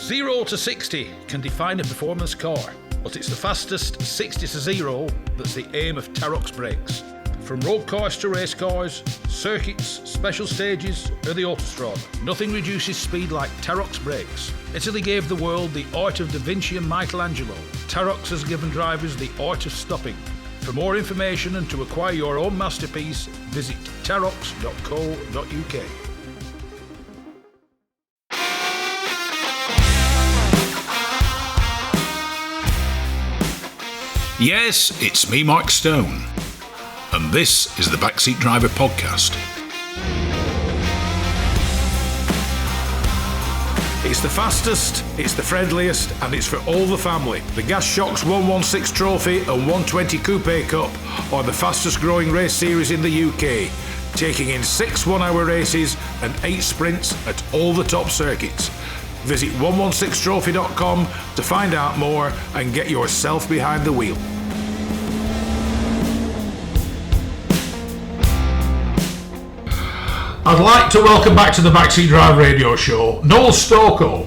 0 to 60 can define a performance car, but it's the fastest 60 to 0 that's the aim of Tarok's brakes. From road cars to race cars, circuits, special stages, or the autostrada, nothing reduces speed like Tarok's brakes. Italy gave the world the art of Da Vinci and Michelangelo. Tarok's has given drivers the art of stopping. For more information and to acquire your own masterpiece, visit taroks.co.uk. Yes, it's me, Mike Stone, and this is the Backseat Driver Podcast. It's the fastest, it's the friendliest, and it's for all the family. The Gas Shocks 116 Trophy and 120 Coupe Cup are the fastest growing race series in the UK, taking in 6 one-hour races and 8 sprints at all the top circuits. Visit 116trophy.com to find out more and get yourself behind the wheel. I'd like to welcome back to the Backseat Driver Radio Show Noel Stokoe,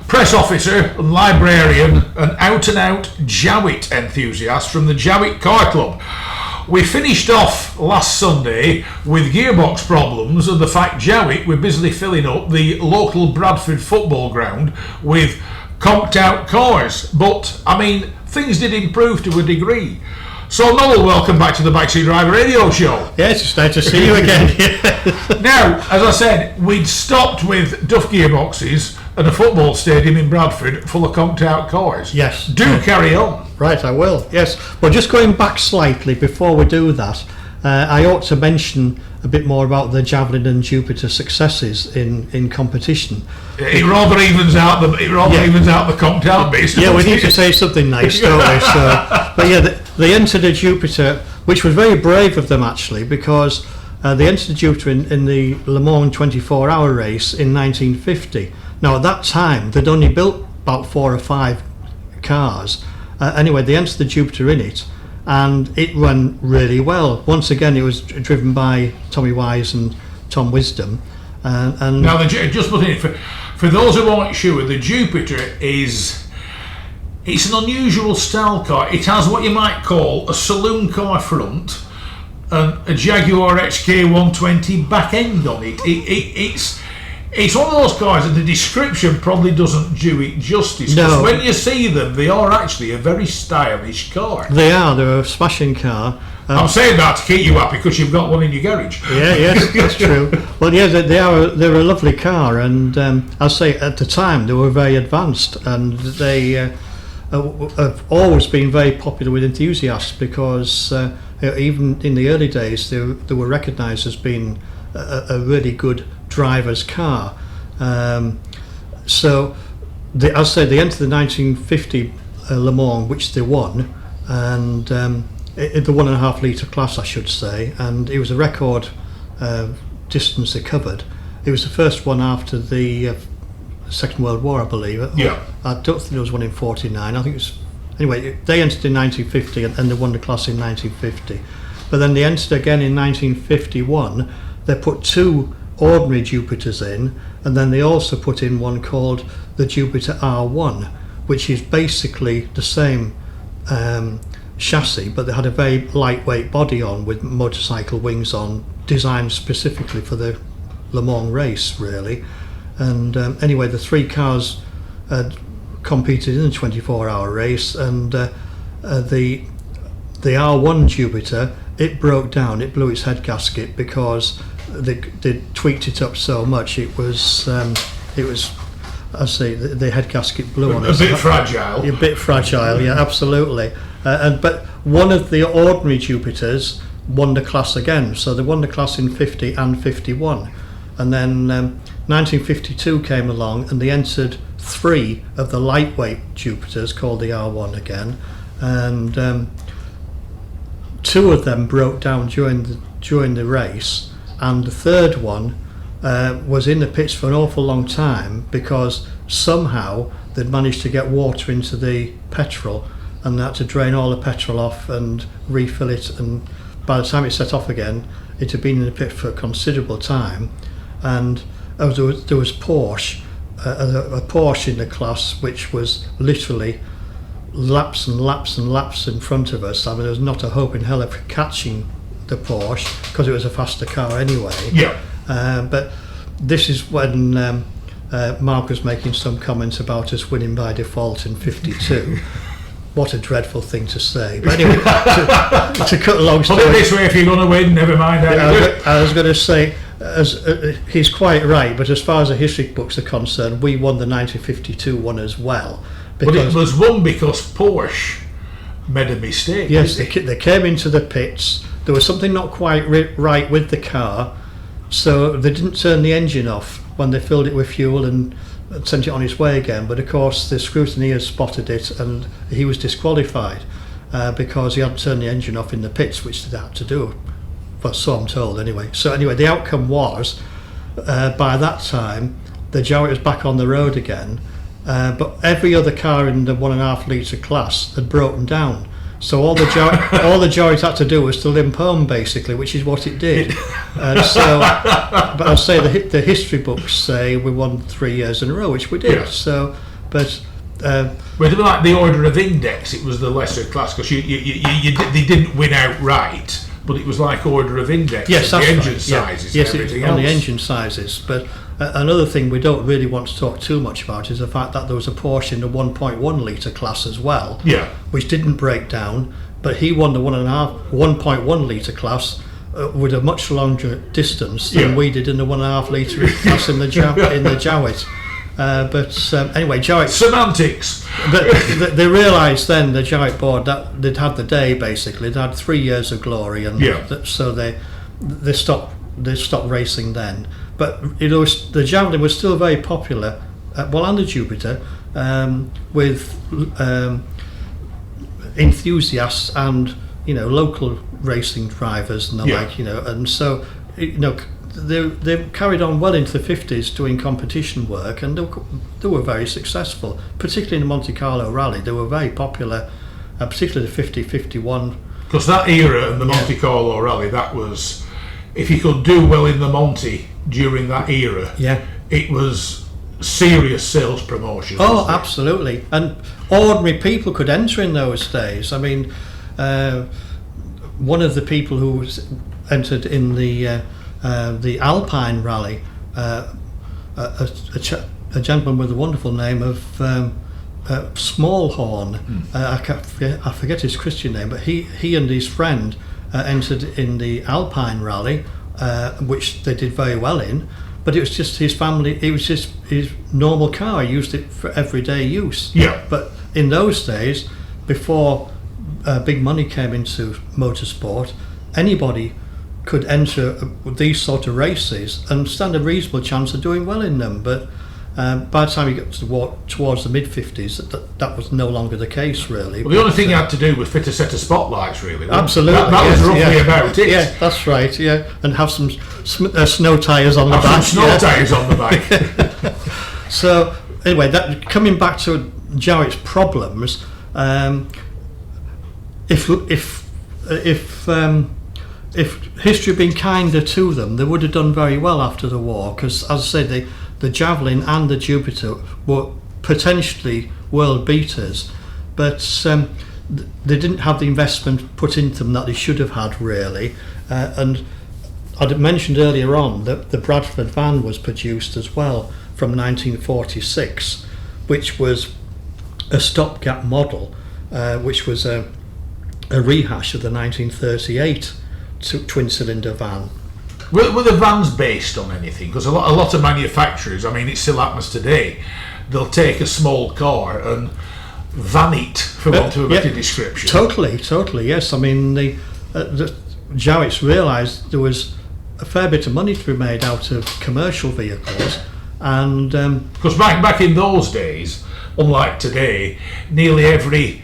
press officer, librarian and out-and-out Jowett enthusiast from the Jowett Car Club. We finished off last Sunday with gearbox problems and the fact Jowett were busily filling up the local Bradford football ground with conked out cars. But, I mean, things did improve to a degree. So, Noel, welcome back to the Backseat Driver Radio Show. Yes, it's nice to see you again. Now, as I said, we'd stopped with Duff gearboxes at a football stadium in Bradford full of conked out cars. Yes. Do carry on. Right, I will. Yes. Well, just going back slightly before we do that, I ought to mention a bit more about the Javelin and Jupiter successes in competition. It rather evens out the conked out bits. Yeah, we need to say something nice, don't we? So, but yeah, they entered a Jupiter, which was very brave of them actually, because they entered a Jupiter in the Lamo 24-hour race in 1950. Now at that time they'd only built about 4 or 5 cars. Anyway, they entered the Jupiter in it, and it ran really well. Once again, it was driven by Tommy Wise and Tom Wisdom. And now, just put in for those who aren't sure, the Jupiter it's an unusual style car. It has what you might call a saloon car front and a Jaguar XK 120 back end on it. It's one of those cars that the description probably doesn't do it justice. No. When you see them, they are actually a very stylish car. They're a smashing car. I'm saying that to keep you happy because you've got one in your garage. Yeah, yes, that's true. Well, yeah, they're a lovely car, and I'll say at the time they were very advanced, and they have always been very popular with enthusiasts because even in the early days they were recognised as being a really good driver's car. So I'll say they entered the 1950 Le Mans, which they won, and the 1.5 litre class, I should say, and it was a record distance they covered. It was the first one after the Second World War, I believe. Yeah. I don't think there was one in 49. I think it was. Anyway, they entered in 1950 and they won the class in 1950. But then they entered again in 1951. They put 2 ordinary Jupiters in, and then they also put in one called the Jupiter R1, which is basically the same chassis, but they had a very lightweight body on with motorcycle wings on, designed specifically for the Le Mans race, really. And anyway, the 3 cars competed in the 24-hour race, and the R1 Jupiter, it broke down, it blew its head gasket because they tweaked it up so much. It was I say the head gasket blew on it. A bit fragile. A bit fragile, yeah, absolutely. But one of the ordinary Jupiters won the class again, so they won the class in 50 and 51, and then 1952 came along and they entered 3 of the lightweight Jupiters called the R1 again, and 2 of them broke down during the race, and the third one was in the pits for an awful long time because somehow they'd managed to get water into the petrol, and they had to drain all the petrol off and refill it, and by the time it set off again it had been in the pit for a considerable time. And there was Porsche a Porsche in the class which was literally laps and laps and laps in front of us. I mean, there was not a hope in hell of catching the Porsche because it was a faster car anyway. Yeah. But this is when Mark was making some comments about us winning by default in 52. What a dreadful thing to say. But anyway, to cut a long story. Put it this way, if you're going to win, never mind how you do it. I was going to say, he's quite right, but as far as the history books are concerned, we won the 1952 one as well. But it was won because Porsche made a mistake. Yes, they came into the pits. There was something not quite right with the car, so they didn't turn the engine off when they filled it with fuel and sent it on its way again. But of course the scrutineers spotted it and he was disqualified because he hadn't turned the engine off in the pits, which they had to do. Well, so I'm told anyway. So anyway, the outcome was by that time the Jowett was back on the road again, but every other car in the 1.5 litre class had broken down. So all the Jowett had to do was to limp home, basically, which is what it did. But I'll say the history books say we won 3 years in a row, which we did. Yeah. So, but with like the order of index, it was the lesser class because they didn't win outright, but it was like order of index. Yes, that's the engine right. sizes. Yes, and everything on else. the engine sizes. But another thing we don't really want to talk too much about is the fact that there was a Porsche in the 1.1 litre class as well. Yeah. Which didn't break down, but he won the 1.1 litre class with a much longer distance than we did in the 1.5 litre class in the Jowett. But anyway, Jowett. Semantics. They realised then, the Jowett board, that they'd had the day basically. They'd had 3 years of glory, and so they stopped racing then. But the Javelin was still very popular, and the Jupiter, with enthusiasts and local racing drivers and the like, and so they carried on well into the 50s doing competition work, and they were very successful, particularly in the Monte Carlo Rally. They were very popular, particularly the 50-51. Because that era and the Monte Carlo Rally, that was, if you could do well in the Monte during that era, it was serious sales promotion. Oh, absolutely. And ordinary people could enter in those days. I mean, one of the people who entered in the Alpine Rally, a gentleman with a wonderful name of Smallhorn. I forget his Christian name, but he and his friend entered in the Alpine Rally, which they did very well in. But it was just his family. It was just his normal car. He used it for everyday use. Yeah. But in those days, before big money came into motorsport, anybody could enter these sort of races and stand a reasonable chance of doing well in them. But by the time you got towards the mid-50s, that was no longer the case, really. Well, the only thing you had to do was fit a set of spotlights, really. Absolutely. That was roughly about it. Yeah, that's right, and have some snow tyres on the back. Some snow tyres on the back. So, anyway, coming back to Jowett's problems, if history had been kinder to them, they would have done very well after the war, because, as I said, the Javelin and the Jupiter were potentially world beaters, but they didn't have the investment put into them that they should have had, really. And I'd mentioned earlier on that the Bradford van was produced as well from 1946, which was a stopgap model, which was a rehash of the 1938 twin-cylinder van. Were the vans based on anything? Because a lot of manufacturers, I mean, it still happens today, they'll take a small car and van it, for want of a better description. Totally, yes. I mean, the Jowett's realised there was a fair bit of money to be made out of commercial vehicles, and because back in those days, unlike today, nearly every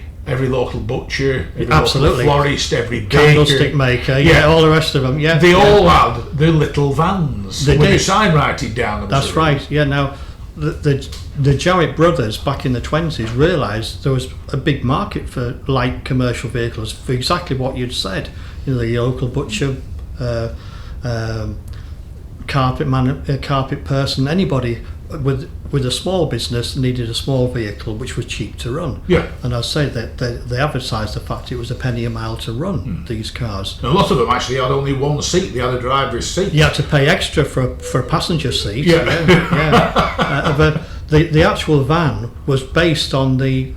local butcher, every local florist, every baker, candlestick maker, all the rest of them, they all had their little vans with a sign writing down. That's right. Yeah. Now, the Jowett brothers back in the 20s realised there was a big market for light commercial vehicles for exactly what you'd said. The local butcher, carpet person, anybody with a small business needed a small vehicle which was cheap to run. Yeah. And I'd say that they advertised the fact it was a penny a mile to run these cars. And a lot of them actually had only one seat. They had a driver's seat. You had to pay extra for a passenger seat. Yeah. But the actual van was based on the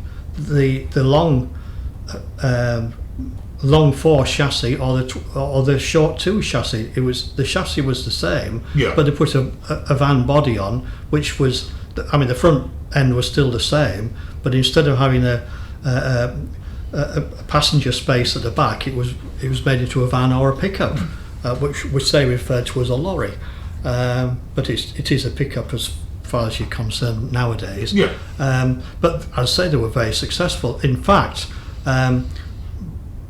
long 4 chassis or the short 2 chassis. The chassis was the same, but they put a van body on, which was, the front end was still the same, but instead of having a passenger space at the back, it was made into a van or a pickup, which they referred to as a lorry, but it is a pickup as far as you're concerned nowadays. Yeah. But I'd say they were very successful. In fact,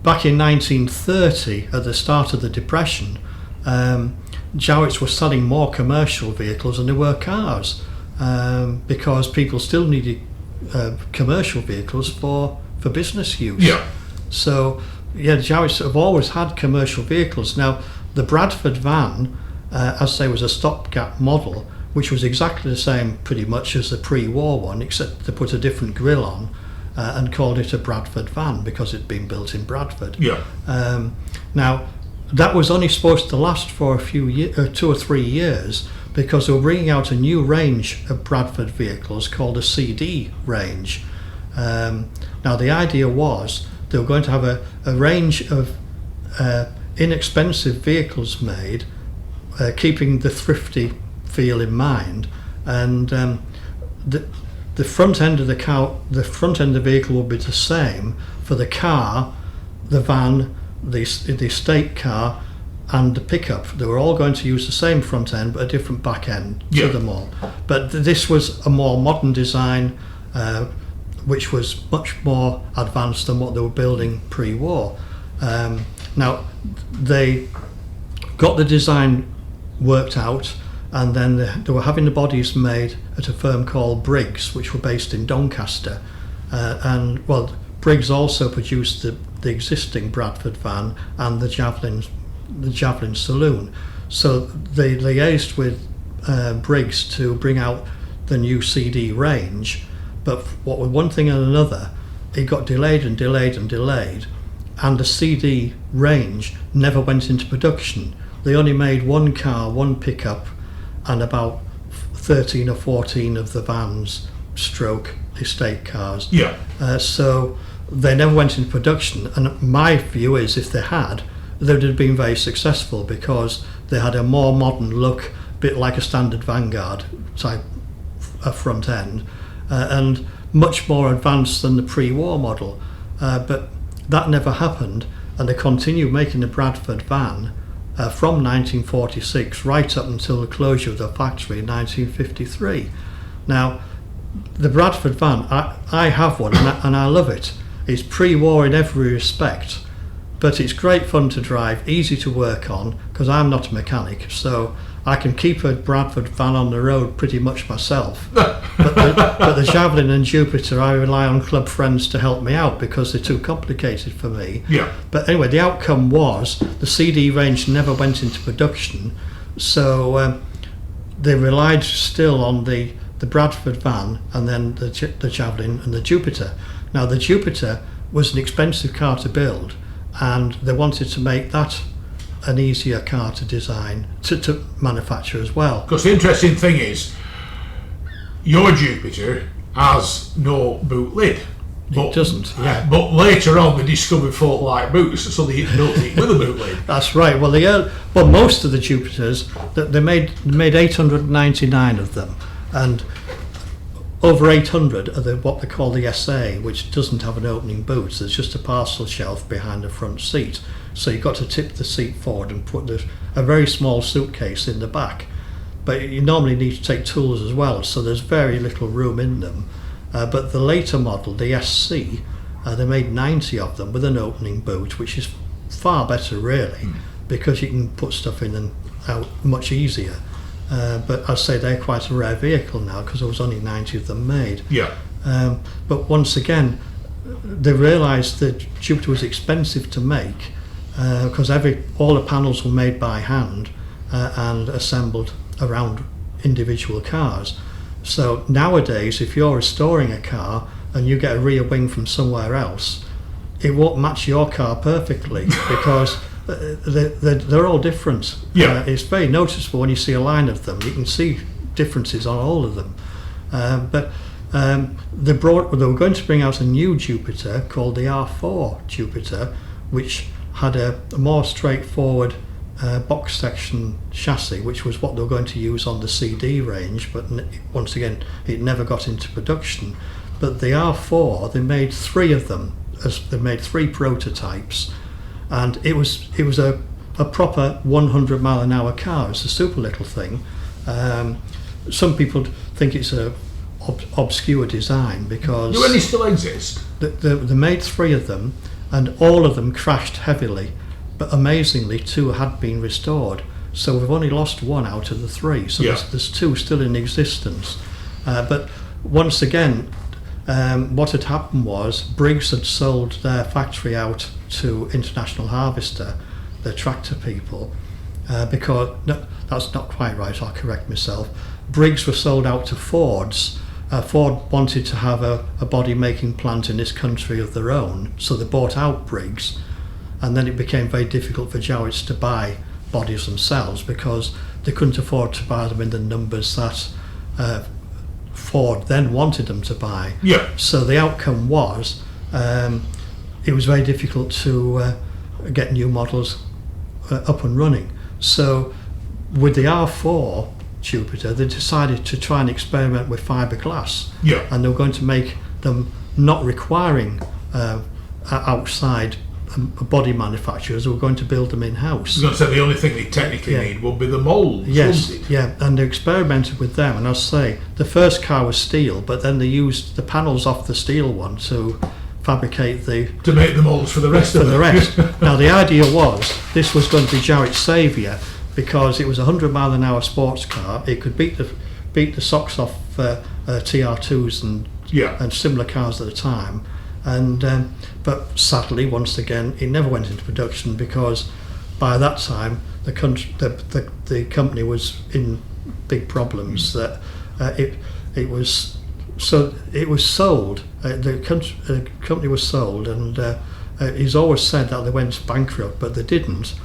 back in 1930, at the start of the Depression, Jowett's were selling more commercial vehicles than they were cars, because people still needed commercial vehicles for business use. Yeah. So, Jowett's have always had commercial vehicles. Now, the Bradford van, as I say, was a stopgap model, which was exactly the same pretty much as the pre-war one, except they put a different grille on, and called it a Bradford van because it'd been built in Bradford. Yeah. Now, that was only supposed to last for 2 or 3 years, because they were bringing out a new range of Bradford vehicles called a CD range. Now, the idea was they were going to have a range of inexpensive vehicles made, keeping the thrifty feel in mind, and the front end of the vehicle will be the same for the car, the van, the estate car, and the pickup. They were all going to use the same front end but a different back end to them all. But this was a more modern design, which was much more advanced than what they were building pre-war. Now, they got the design worked out, and then they were having the bodies made at a firm called Briggs, which were based in Doncaster. Briggs also produced the existing Bradford van and the Javelin Saloon. So they liaised with Briggs to bring out the new CD range, but what with one thing and another, it got delayed, and the CD range never went into production. They only made one car, one pickup, and about 13 or 14 of the vans stroke estate cars. Yeah. So they never went into production, and my view is if they had, they would have been very successful, because they had a more modern look, a bit like a standard Vanguard type front end, and much more advanced than the pre-war model. But that never happened, and they continued making the Bradford van from 1946 right up until the closure of the factory in 1953. Now, the Bradford van, I have one, and I love it. It's pre-war in every respect, but it's great fun to drive, easy to work on, because I'm not a mechanic, so I can keep a Bradford van on the road pretty much myself. but the Javelin and Jupiter, I rely on club friends to help me out because they're too complicated for me. Yeah. But anyway, the outcome was the CD range never went into production, so they relied still on the Bradford van, and then the Javelin and the Jupiter. Now, the Jupiter was an expensive car to build, and they wanted to make that an easier car to design, to manufacture as well. Because the interesting thing is, your Jupiter has no boot lid. It doesn't, yeah. But later on they discovered fault-like boots, so they built it with a boot lid. That's right. Well, most of the Jupiters, they made 899 of them, and over 800 are what they call the SA, which doesn't have an opening boot. There's just a parcel shelf behind the front seat. So you've got to tip the seat forward and put a very small suitcase in the back. But you normally need to take tools as well, so there's very little room in them. But the later model, the SC, they made 90 of them with an opening boot, which is far better really, because you can put stuff in and out much easier. But I'd say they're quite a rare vehicle now, because there was only 90 of them made. Yeah. But once again, they realised that Jupiter was expensive to make, because all the panels were made by hand and assembled around individual cars. So nowadays, if you're restoring a car and you get a rear wing from somewhere else, it won't match your car perfectly because they're all different. Yeah. It's very noticeable when you see a line of them. You can see differences on all of them. They were going to bring out a new Jupiter called the R4 Jupiter, which had a more straightforward box section chassis, which was what they were going to use on the CD range, but once again it never got into production. But the R4, they made 3 of them, they made 3 prototypes, and it was a proper 100 mile an hour car. It's a super little thing. Some people think it's a obscure design because Do any still exist? they made 3 of them, and all of them crashed heavily, but amazingly 2 had been restored, so we've only lost 1 out of the 3, so there's 2 still in existence. But once again, what had happened was Briggs had sold their factory out to International Harvester, the tractor people, because no, that's not quite right, I'll correct myself. Briggs were sold out to Ford's. Ford wanted to have a body making plant in this country of their own, so they bought out Briggs, and then it became very difficult for Jowett's to buy bodies themselves because they couldn't afford to buy them in the numbers that Ford then wanted them to buy. Yeah. So the outcome was it was very difficult to get new models up and running. So with the R4 Jupiter, they decided to try and experiment with fiberglass. Yeah. And they were going to make them not requiring outside body manufacturers. They were going to build them in-house. I was going to say the only thing they technically need would be the moulds. Yes, yeah, and they experimented with them. And as I say, the first car was steel, but then they used the panels off the steel one to fabricate to make the moulds for the rest of them. Now the idea was this was going to be Jowett's saviour, because it was a 100 mile an hour sports car. It could beat the socks off TR2s and similar cars at the time, and but sadly, once again, it never went into production because by that time the company was in big problems. That it was sold. The company was sold, and he's always said that they went bankrupt, but they didn't.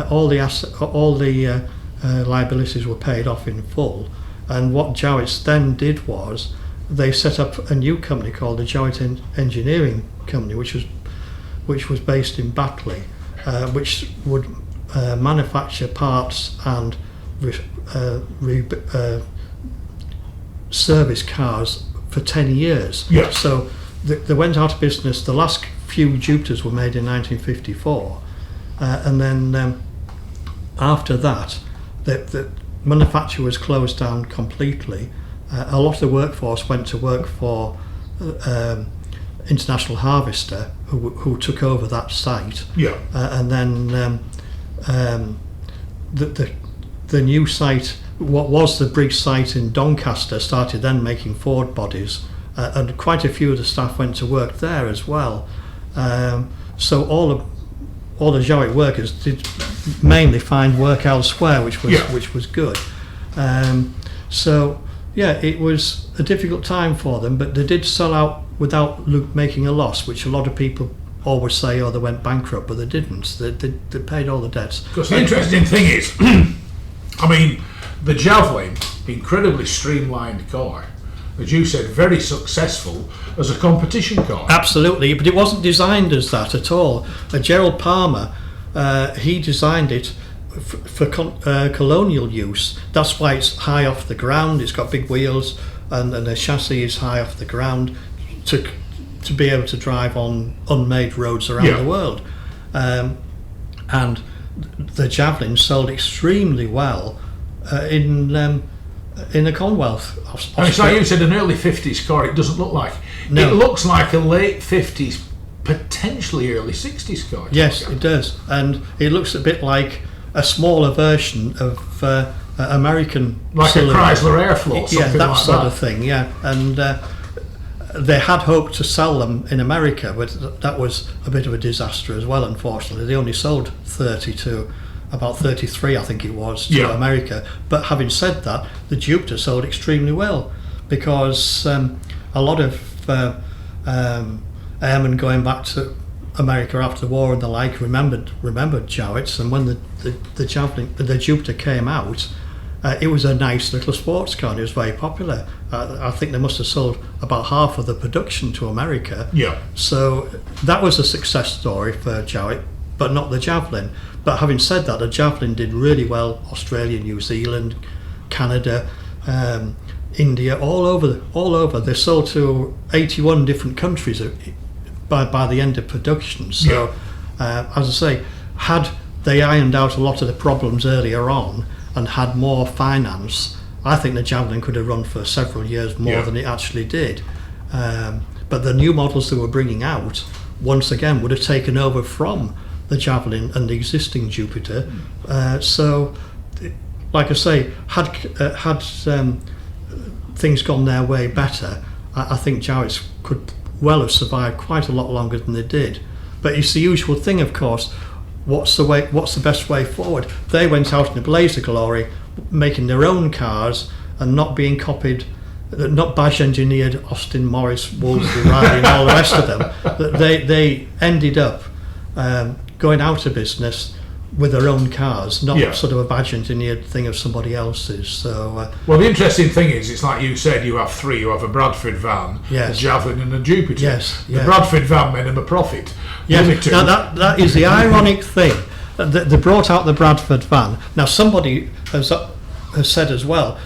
All the liabilities were paid off in full, and what Jowett's then did was they set up a new company called the Jowett Engineering Company, which was based in Batley, which would manufacture parts and service cars for 10 years. Yeah. So they went out of business. The last few Jupiters were made in 1954. And then after that, the manufacture was closed down completely. A lot of the workforce went to work for International Harvester, who took over that site. Yeah. And then the new site, what was the Briggs site in Doncaster, started then making Ford bodies, and quite a few of the staff went to work there as well. So all the Jowett workers did mainly find work elsewhere, which was good. So it was a difficult time for them, but they did sell out without making a loss, which a lot of people always say, they went bankrupt, but they didn't. They paid all the debts. Because the interesting thing is, I mean, the Javelin, incredibly streamlined car, as you said, very successful as a competition car. Absolutely, but it wasn't designed as that at all. Gerald Palmer, he designed it for colonial use. That's why it's high off the ground. It's got big wheels, and the chassis is high off the ground to be able to drive on unmade roads around the world. And the Javelin sold extremely well in the Commonwealth. And it's like you said, an early 50s car. It doesn't look like. No. It looks like a late 50s, potentially early 60s car. Yes, it does, and it looks a bit like a smaller version of American, like cylinder. A Chrysler Airflow, something that like sort that. of thing. Yeah, and they had hoped to sell them in America, but that was a bit of a disaster as well. Unfortunately, they only sold 30 to about 33, I think it was, to America. But having said that, the Jupiter sold extremely well. because a lot of airmen going back to America after the war and the like remembered Jowett's, and when the Jupiter came out, it was a nice little sports car and it was very popular. I think they must have sold about half of the production to America. Yeah. So that was a success story for Jowett, but not the Javelin. But having said that, the Javelin did really well. Australia, New Zealand, Canada, India, all over. They sold to 81 different countries by the end of production. So, as I say, had they ironed out a lot of the problems earlier on and had more finance, I think the Javelin could have run for several years more than it actually did. But the new models they were bringing out, once again, would have taken over from the Javelin and the existing Jupiter. So, like I say, had things gone their way better, I think Jowett's could well have survived quite a lot longer than they did. But it's the usual thing, of course. What's the best way forward? They went out in a blaze of glory, making their own cars and not being copied, not badge engineered Austin, Morris, Wolseley, Riley and all the rest of them. They ended up going out of business with their own cars, not sort of a badge engineered thing of somebody else's. So, well, the interesting thing is, it's like you said, you have three. You have a Bradford van, a Javelin, and a Jupiter. Yes, the Bradford van made them a profit. Yes, now that is the ironic thing. They brought out the Bradford van. Now somebody has said as well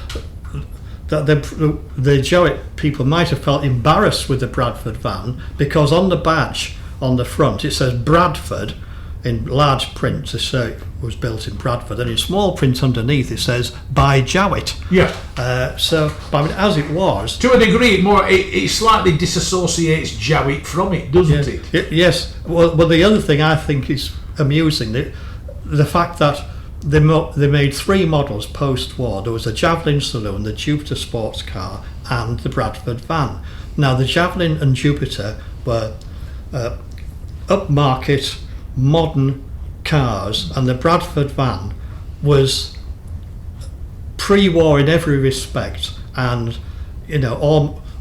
that the Jowett people might have felt embarrassed with the Bradford van because on the badge on the front it says Bradford in large print to say it was built in Bradford, and in small print underneath it says by Jowett. Yeah. So, but I mean, as it was, to a degree, it slightly disassociates Jowett from it, doesn't it? Yes. Well, the other thing I think is amusing, the fact that they made three models post-war. There was a Javelin saloon, the Jupiter sports car, and the Bradford van. Now, the Javelin and Jupiter were upmarket, modern cars, and the Bradford van was pre-war in every respect, and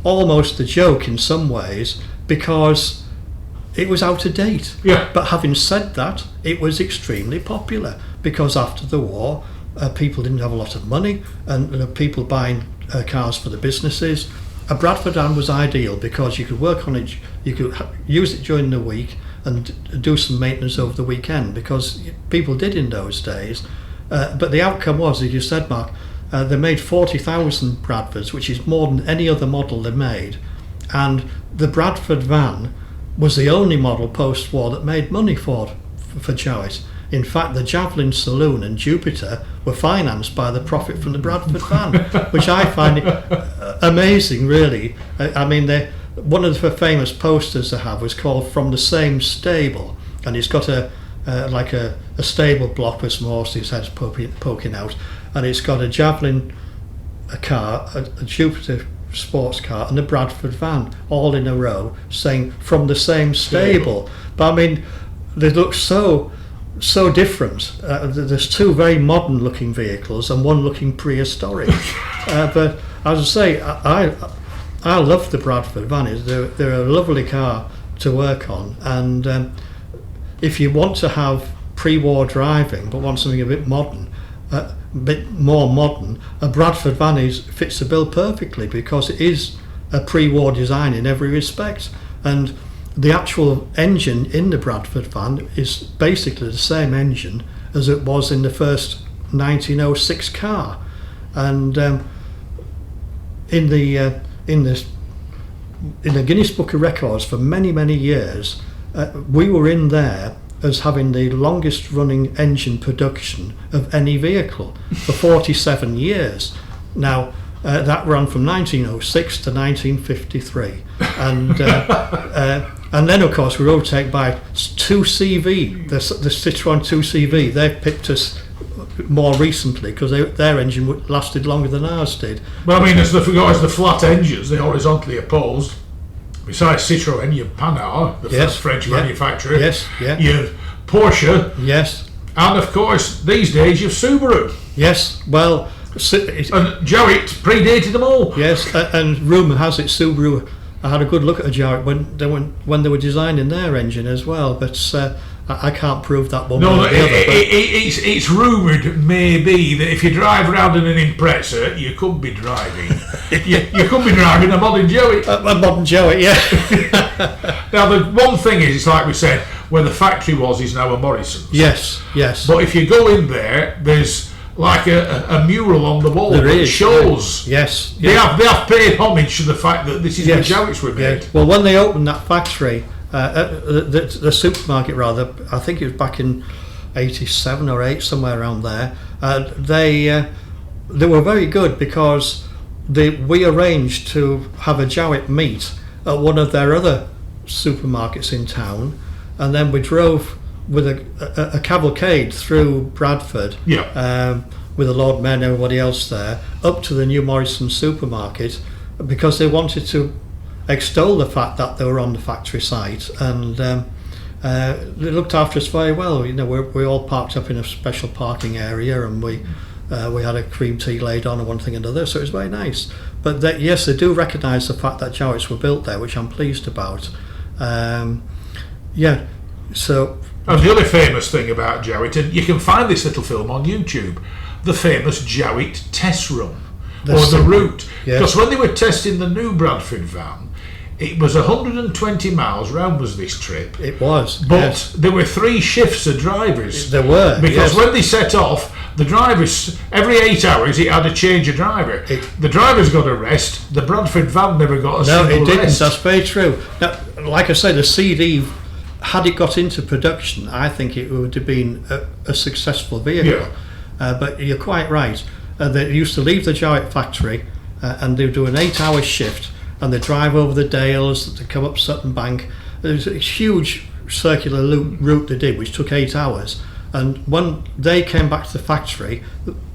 almost a joke in some ways because it was out of date. Yeah. But having said that, it was extremely popular because after the war, people didn't have a lot of money, and people buying cars for the businesses. A Bradford van was ideal because you could work on it, you could use it during the week and do some maintenance over the weekend, because people did in those days. But the outcome was, as you said, Mark, they made 40,000 Bradfords, which is more than any other model they made. And the Bradford van was the only model post-war that made money for Jowett. In fact, the Javelin Saloon and Jupiter were financed by the profit from the Bradford van, which I find amazing, really. I mean, one of the famous posters they have was called "From the Same Stable," and it's got a stable block with some horses' heads poking out, and it's got a Javelin car, a Jupiter sports car, and a Bradford van all in a row, saying "From the Same Stable." But I mean, they look so different. There's two very modern-looking vehicles and one looking prehistoric. But as I say, I love the Bradford van. They're a lovely car to work on, and if you want to have pre-war driving but want something a bit modern, a Bradford van fits the bill perfectly because it is a pre-war design in every respect, and the actual engine in the Bradford van is basically the same engine as it was in the first 1906 car, and in the Guinness Book of Records for many years, we were in there as having the longest running engine production of any vehicle for 47 years. Now, that ran from 1906 to 1953, and then of course we were overtaken by 2CV, the Citroën 2CV. They've picked us more recently because their engine lasted longer than ours did. Well, I mean, as the flat engines, they're horizontally opposed. Besides Citroën, you have Panhard, the French manufacturer. Yes, yeah. You have Porsche. Yes. And of course, these days you have Subaru. Yes. Well, And Jowett predated them all. Yes, and rumour has it Subaru had a good look at a Jowett when they were designing their engine as well, but I can't prove that one. No, it's rumoured maybe that if you drive around in an Impreza, you could be driving. you could be driving a modern Jowett. A modern Jowett, yeah. Now the one thing is, it's like we said, where the factory was is now a Morrison's. Yes. But if you go in there, there's like a mural on the wall that shows. Yes. They have paid homage to the fact that this is where Jowetts were made. Well, when they opened that factory, the supermarket rather, I think it was back in 87 or 8, somewhere around there, they were very good because we arranged to have a Jowett meet at one of their other supermarkets in town, and then we drove with a cavalcade through Bradford, with the Lord Mayor and everybody else there, up to the new Morrison supermarket, because they wanted to extol the fact that they were on the factory site, and they looked after us very well. You know, we all parked up in a special parking area, and we had a cream tea laid on and one thing and another, so it was very nice. But yes, they do recognise the fact that Jowetts were built there, which I'm pleased about. So. And the other famous thing about Jowett, and you can find this little film on YouTube, the famous Jowett test run, or the route. Because when they were testing the new Bradford van, it was 120 miles round was this trip. It was. But there were 3 shifts of drivers. There were. Because when they set off, the drivers, every 8 hours, it had a change of driver. The drivers got a rest, the Bradford van never got a single rest. No, it didn't. That's very true. Now, like I said, the CD, had it got into production, I think it would have been a successful vehicle. But you're quite right. They used to leave the Jowett factory and they would do an 8-hour shift, and they drive over the Dales, they come up Sutton Bank. There's a huge circular route they did, which took 8 hours. And when they came back to the factory,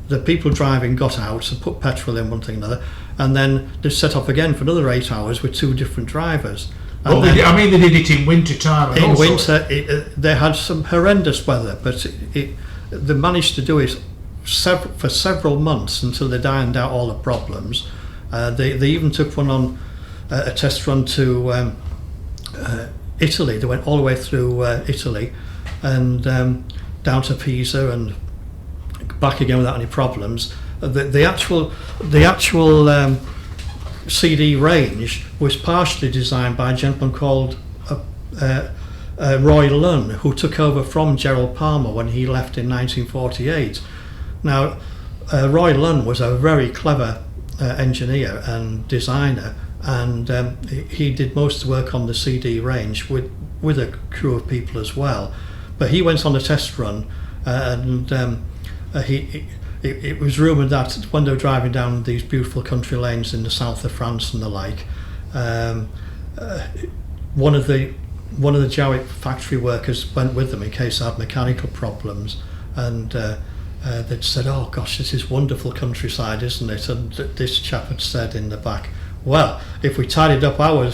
the people driving got out and put petrol in, one thing and another, and then they set off again for another 8 hours with 2 different drivers. Well, they did it in winter time. In winter, they had some horrendous weather, but they managed to do it for several months until they ironed out all the problems. They even took one on a test run to Italy. They went all the way through Italy and down to Pisa and back again without any problems. The actual CD range was partially designed by a gentleman called Roy Lunn, who took over from Gerald Palmer when he left in 1948. Now, Roy Lunn was a very clever engineer and designer, and he did most of the work on the CD range with a crew of people as well. But he went on a test run, and it was rumoured that when they were driving down these beautiful country lanes in the south of France and the like, one of the Jowett factory workers went with them in case they had mechanical problems, and they'd said, "Oh gosh, this is wonderful countryside, isn't it?" And this chap had said in the back, "Well, if we tidied up our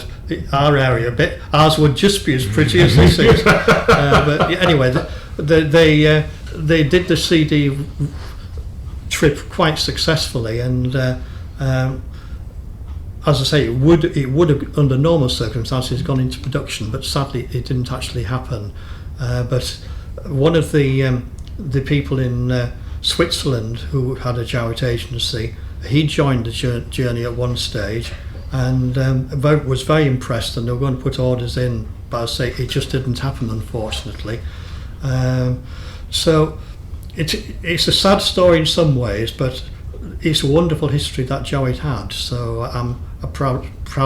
area a bit, ours would just be as pretty as this is." But anyway, they did the CD trip quite successfully, and as I say, it would have under normal circumstances gone into production, but sadly it didn't actually happen. But one of the people in Switzerland who had a Jowett agency, he joined the journey at one stage, and was very impressed, and they were going to put orders in, but I say it just didn't happen, unfortunately. So it's a sad story in some ways, but it's a wonderful history that Jowett had. So I'm proud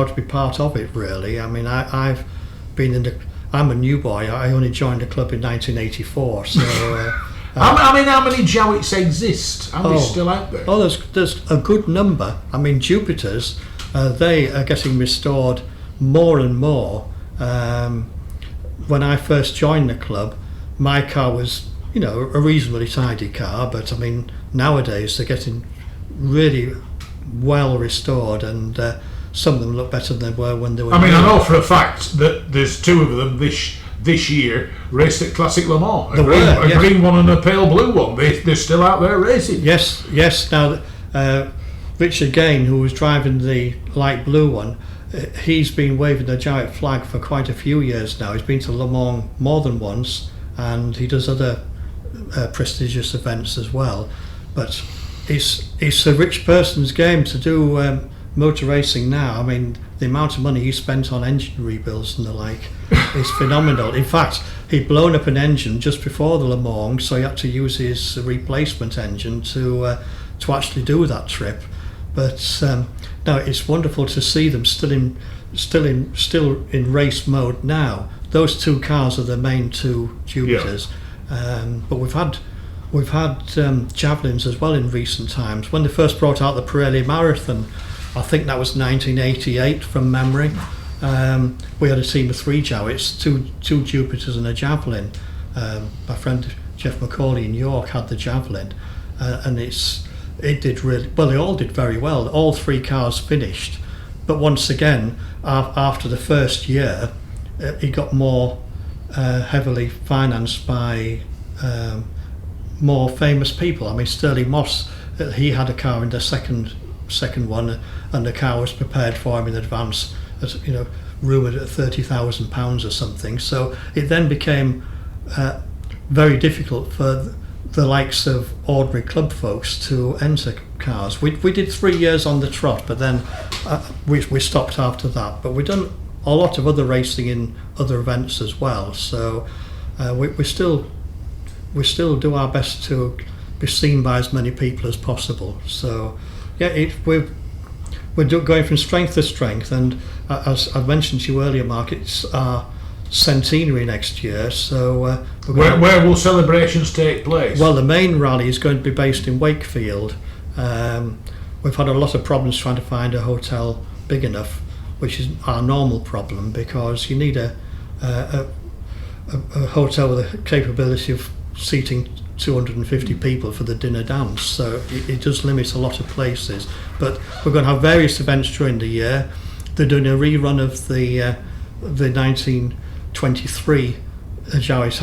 to be part of it. Really, I mean, I've been I'm a new boy. I only joined the club in 1984. So how many Jowetts exist? Are they still out there? Oh, there's a good number. I mean, Jupiters, they are getting restored more and more. When I first joined the club, my car was, a reasonably tidy car, but I mean, nowadays they're getting really well restored, and some of them look better than they were when they were. I mean, I know for a fact that there's 2 of them this year raced at Classic Lamo. A green one and a pale blue one. They're still out there racing. Yes. Now, Richard Gain, who was driving the light blue one, he's been waving the Jowett flag for quite a few years now. He's been to Lamo more than once, and he does other prestigious events as well. But it's a rich person's game to do motor racing now. I mean, the amount of money he spent on engine rebuilds and the like is phenomenal. In fact, he'd blown up an engine just before the Le Mans, so he had to use his replacement engine to actually do that trip. But no, it's wonderful to see them still in race mode now. Those two cars are the main two Jupiters, but we've had javelins as well in recent times. When they first brought out the Pirelli Marathon, I think that was 1988 from memory. We had a team of 3 Jowetts, two Jupiters and a javelin. My friend Jeff McCauley in York had the javelin, and it did really well. They all did very well. All 3 cars finished, but once again, after the first year, it got more heavily financed by more famous people. I mean, Sterling Moss, he had a car in the second one, and the car was prepared for him in advance, as rumoured at £30,000 or something. So it then became very difficult for the likes of ordinary club folks to enter cars. We did 3 years on the trot, but then we stopped after that. But we've done a lot of other racing in other events as well. So we still do our best to be seen by as many people as possible. So yeah, we're going from strength to strength, and as I mentioned to you earlier, Mark, it's our centenary next year. So where will celebrations take place? Well, the main rally is going to be based in Wakefield. We've had a lot of problems trying to find a hotel big enough, which is our normal problem, because you need a hotel with a capability of seating 250 people for the dinner dance, so it does limit a lot of places. But we're going to have various events during the year. They're doing a rerun of the 1923 Jowett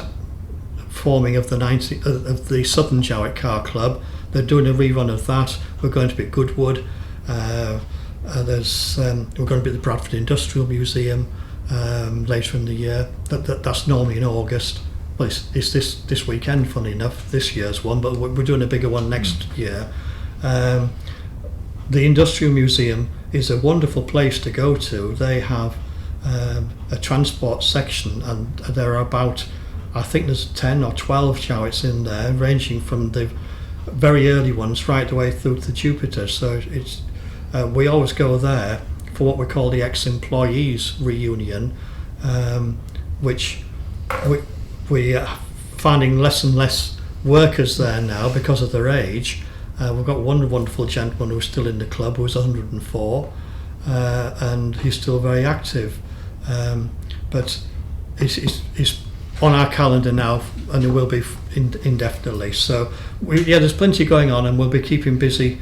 forming of the Southern Jowett Car Club. They're doing a rerun of that. We're going to be at Goodwood. We're going to be at the Bradford Industrial Museum later in the year. That's normally in August. Well, it's this weekend, funny enough, this year's one, but we're doing a bigger one next year. The Industrial Museum is a wonderful place to go to. They have a transport section, and there are about, I think there's 10 or 12 Jowetts in there, ranging from the very early ones right the way through to the Jupiter. So it's we always go there for what we call the ex-employees reunion, which we are finding less and less workers there now because of their age. We've got one wonderful gentleman who's still in the club, who's 104, and he's still very active. But it's on our calendar now, and it will be indefinitely. So there's plenty going on, and we'll be keeping busy,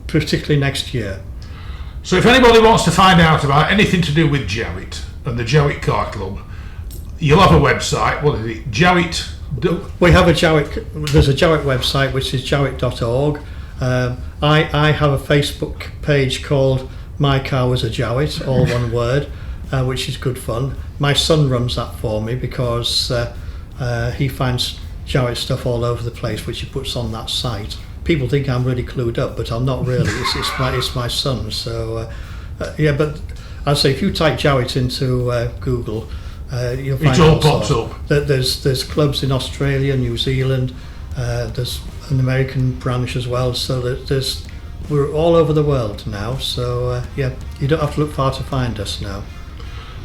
particularly next year. So if anybody wants to find out about anything to do with Jowett and the Jowett Car Club, you'll have a website. What is it? Jowett? We have a Jowett. There's a Jowett website, which is jowett.org. I have a Facebook page called My Car Was a Jowett, all one word, which is good fun. My son runs that for me because he finds Jowett stuff all over the place, which he puts on that site. People think I'm really clued up, but I'm not really. It's my son. So but I'd say if you type Jowett into Google, you'll find it all pops up. There's clubs in Australia, New Zealand. There's an American branch as well. So we're all over the world now. So you don't have to look far to find us now.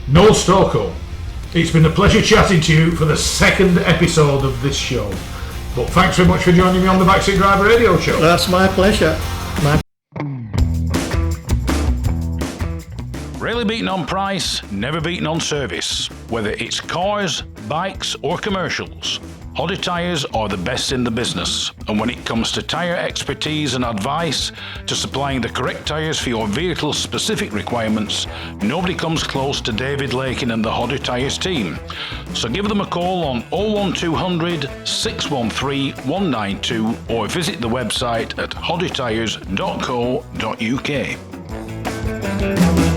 Noel Stokoe, it's been a pleasure chatting to you for the second episode of this show. But thanks very much for joining me on the Backseat Driver Radio Show. That's my pleasure. Really? Rarely beaten on price, never beaten on service. Whether it's cars, bikes or commercials, Hoddy Tyres are the best in the business. And when it comes to tyre expertise and advice to supplying the correct tyres for your vehicle's specific requirements, nobody comes close to David Lakin and the Hoddy Tyres team. So give them a call on 01200 613 192 or visit the website at hoddytyres.co.uk.